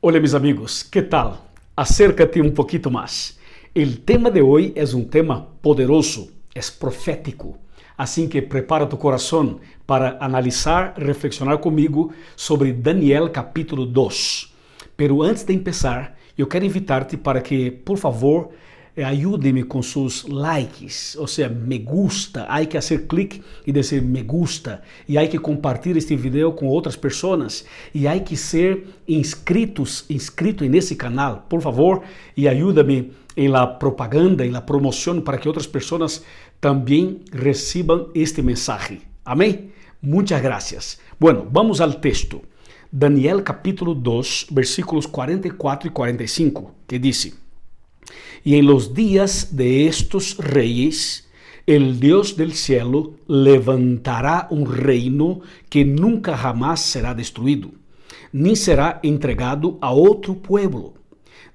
Hola mis amigos, ¿qué tal? Acércate un poquito más. El tema de hoy es un tema poderoso, es profético. Así que prepara tu corazón para analizar, reflexionar conmigo sobre Daniel capítulo 2. Pero antes de empezar, eu quero invitar-te para que, por favor, ayúdeme com seus likes, ou seja, me gusta. Há que fazer clique e dizer me gusta. E há que compartilhar este vídeo com outras pessoas. E há que ser inscrito nesse canal, por favor. E ajuda-me em la propaganda, em la promoção, para que outras pessoas também recebam este mensagem. Amém? Muitas graças. Bueno, vamos ao texto. Daniel capítulo 2, versículos 44 e 45, que diz: Y en los días de estos reyes, el Dios del cielo levantará un reino que nunca jamás será destruido, ni será entregado a otro pueblo.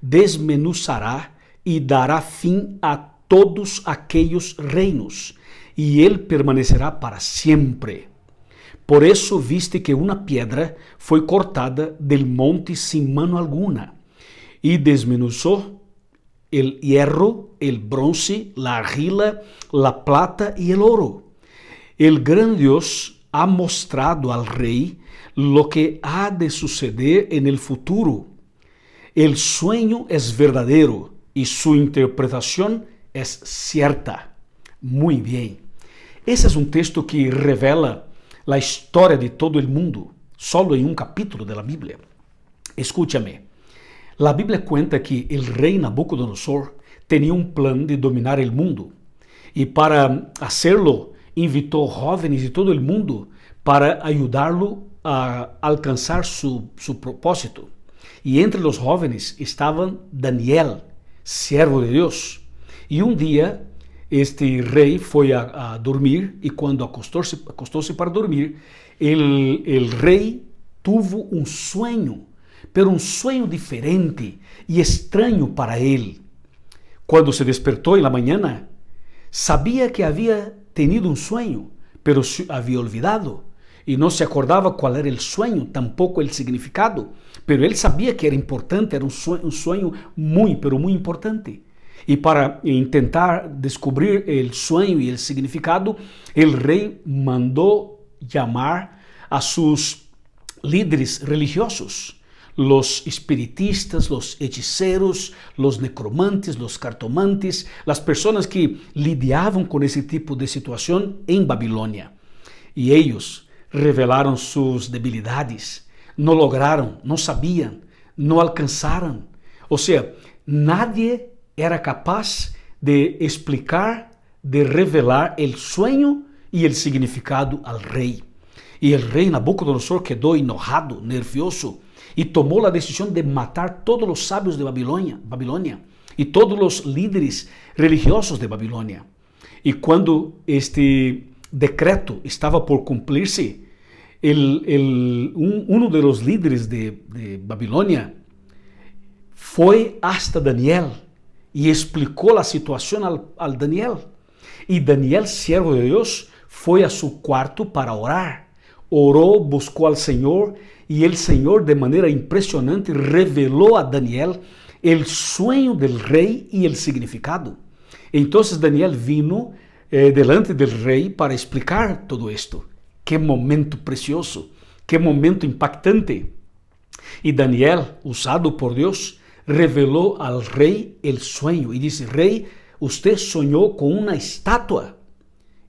Desmenuzará y dará fin a todos aquellos reinos, y él permanecerá para siempre. Por eso viste que una piedra fue cortada del monte sin mano alguna, y desmenuzó el hierro, el bronce, la argila, la plata y el oro. El gran Dios ha mostrado al rey lo que ha de suceder en el futuro. El sueño es verdadero y su interpretación es cierta. Muy bien. Ese es un texto que revela la historia de todo el mundo, solo en un capítulo de la Biblia. Escúchame. La Biblia cuenta que el rey Nabucodonosor tenía un plan de dominar el mundo y para hacerlo invitó jóvenes de todo el mundo para ayudarlo a alcanzar su propósito. Y entre los jóvenes estaban Daniel, siervo de Dios. Y un día este rey fue a dormir y cuando acostóse para dormir, el rey tuvo un sueño, pero un sueño diferente y extraño para él. Cuando se despertó en la mañana, sabía que había tenido un sueño, pero había olvidado y no se acordaba cuál era el sueño, tampoco el significado, pero él sabía que era importante, era un sueño muy, pero muy importante. Y para intentar descubrir el sueño y el significado, el rey mandó llamar a sus líderes religiosos, los espiritistas, los hechiceros, los necromantes, los cartomantes, las personas que lidiaban con ese tipo de situación en Babilonia. Y ellos revelaron sus debilidades, no lograron, no sabían, no alcanzaron. O sea, nadie era capaz de explicar, de revelar el sueño y el significado al rey. Y el rey Nabucodonosor quedó enojado, nervioso, y tomó la decisión de matar todos los sabios de Babilonia y todos los líderes religiosos de Babilonia. Y cuando este decreto estaba por cumplirse, uno de los líderes de Babilonia fue hasta Daniel y explicó la situación al Daniel. Y Daniel, siervo de Dios, fue a su cuarto para orar. Oró, buscó al Señor y el Señor de manera impresionante reveló a Daniel el sueño del rey y el significado. Entonces Daniel vino delante del rey para explicar todo esto. Qué momento precioso, qué momento impactante. Y Daniel, usado por Dios, reveló al rey el sueño y dice: rey, usted soñó con una estatua.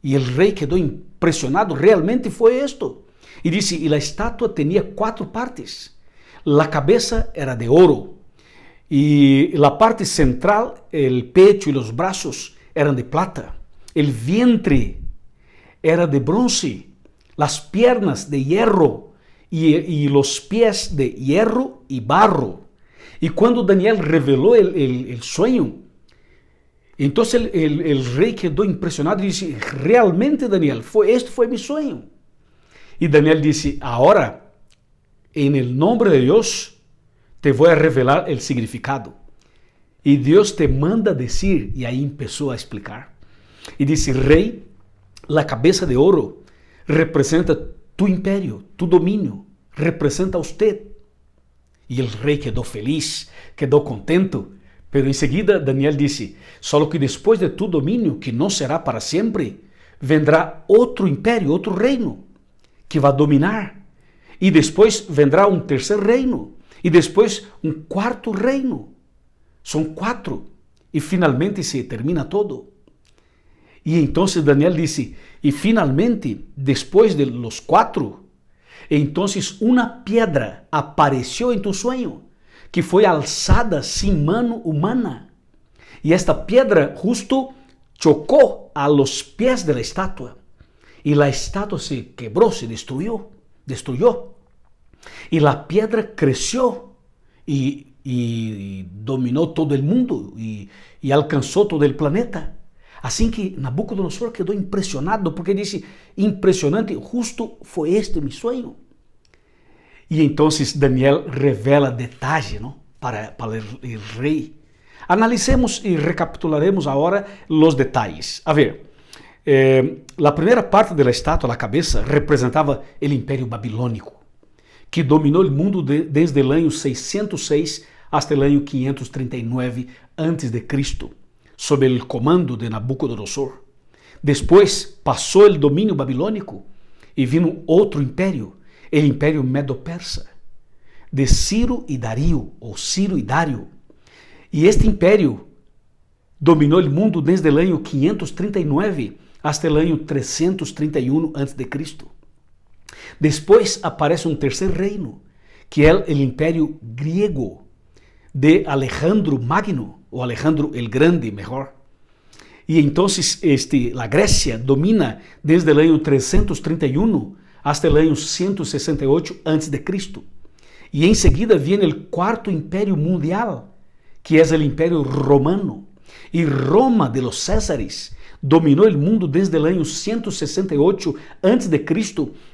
Y el rey quedó impresionado, realmente fue esto. Y dice, y la estatua tenía 4 partes. La cabeza era de oro. Y la parte central, el pecho y los brazos eran de plata. El vientre era de bronce. Las piernas de hierro. Y los pies de hierro y barro. Y cuando Daniel reveló el sueño, entonces el rey quedó impresionado y dice, realmente Daniel, este fue mi sueño. Y Daniel dice, ahora, en el nombre de Dios, te voy a revelar el significado. Y Dios te manda decir, y ahí empezó a explicar. Y dice, rey, la cabeza de oro representa tu imperio, tu dominio, representa a usted. E o rei quedou feliz, quedou contento. Pero em seguida Daniel disse: só que depois de tu domínio, que não será para sempre, vendrá outro império, outro reino, que vai dominar. E depois vendrá um terceiro reino. E depois um quarto reino. São 4. E finalmente se termina todo. E então Daniel disse: e finalmente, depois de los 4, então uma pedra apareceu em tu sonho, que foi alçada sem mano humana. E esta pedra justo chocou a los pés de la estátua. E a estátua se quebrou, se destruiu. E a pedra cresceu e dominou todo o mundo e alcançou todo o planeta. Assim que Nabucodonosor quedou impressionado, porque disse: impressionante, justo foi este meu sonho. E então Daniel revela detalhe, não? para o rei. Analicemos e recapitularemos agora os detalhes. A ver, a primeira parte da estátua, a cabeça, representava o Império Babilônico, que dominou o mundo desde o ano 606 até o ano 539 a.C., sob o comando de Nabucodonosor. Depois passou o domínio babilônico e vino outro império, o Império Medo-Persa, de Ciro e Dario, ou Ciro e Dário. E este império dominou o mundo desde o ano 539 até o ano 331 a.C. Depois aparece um terceiro reino, que é o Império Griego, de Alejandro Magno, ou Alejandro el Grande, melhor. E então a Grécia domina desde o ano 331 até o ano 168 a.C. E em seguida vem o quarto Império Mundial, que é o Império Romano. E Roma de los Césares dominou o mundo desde o ano 168 a.C.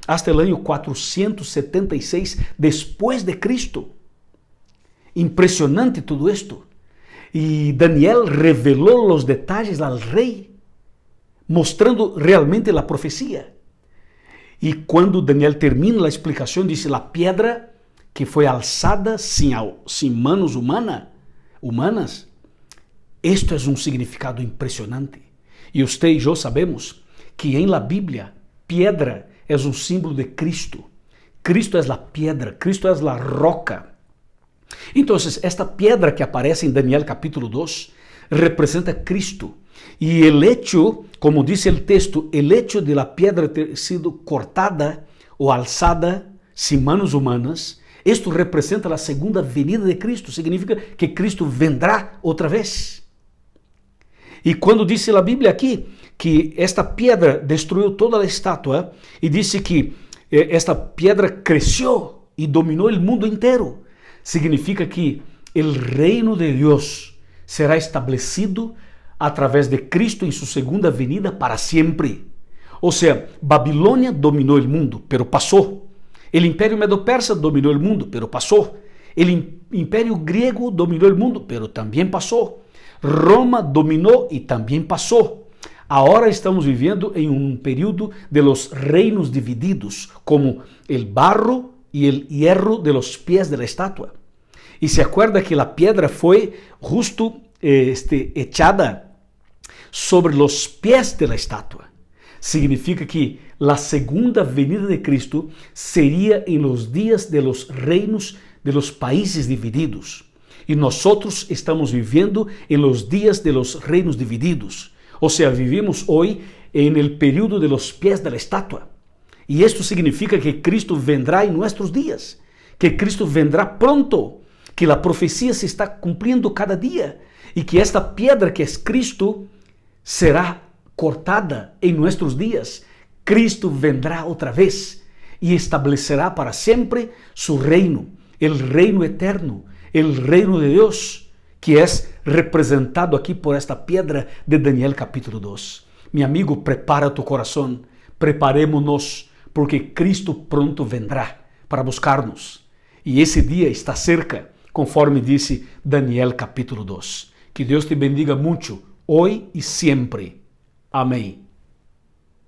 até o ano 476 depois de Cristo. Impressionante tudo isto. E Daniel revelou os detalhes ao rei, mostrando realmente a profecia. E quando Daniel termina a explicação, diz: a pedra que foi alçada sem manos humanas. Isto é um significado impressionante. E você e eu sabemos que em la Bíblia, pedra é um símbolo de Cristo. Cristo é a pedra, Cristo é a roca. Então, esta pedra que aparece em Daniel capítulo 2 representa Cristo. E o hecho, como diz o texto, o hecho de la pedra ter sido cortada ou alçada sem manos humanas, isto representa a segunda venida de Cristo. Significa que Cristo vendrá outra vez. E quando diz a Bíblia aqui que esta pedra destruiu toda a estátua e disse que esta pedra cresceu e dominou o mundo inteiro, significa que o reino de Deus será estabelecido através de Cristo em sua segunda venida para sempre. Ou seja, Babilônia dominou o mundo, pero passou. O Império Medo-Persa dominou o mundo, pero passou. O Império Griego dominou o mundo, pero também passou. Roma dominou e também passou. Agora estamos vivendo em um período de los reinos divididos, como el barro e el hierro de los pies de la estátua. E se acuerda que a pedra foi justo echada sobre los pies de la estátua. Significa que a segunda venida de Cristo seria em los dias de los reinos de los países divididos. E nós estamos vivendo em los dias de los reinos divididos. Ou seja, vivimos hoje em el período de los pies de la estátua. E isto significa que Cristo vendrá em nossos dias, que Cristo vendrá pronto, que a profecia se está cumprindo cada dia e que esta pedra que é Cristo será cortada em nossos dias. Cristo vendrá outra vez e estabelecerá para sempre su reino, el reino eterno, el reino de Deus, que é representado aqui por esta pedra de Daniel capítulo 2. Meu amigo, prepara tu coração, preparemos-nos, porque Cristo pronto vendrá para buscar-nos. E esse dia está cerca, conforme disse Daniel capítulo 2. Que Deus te bendiga muito, hoje e sempre. Amém.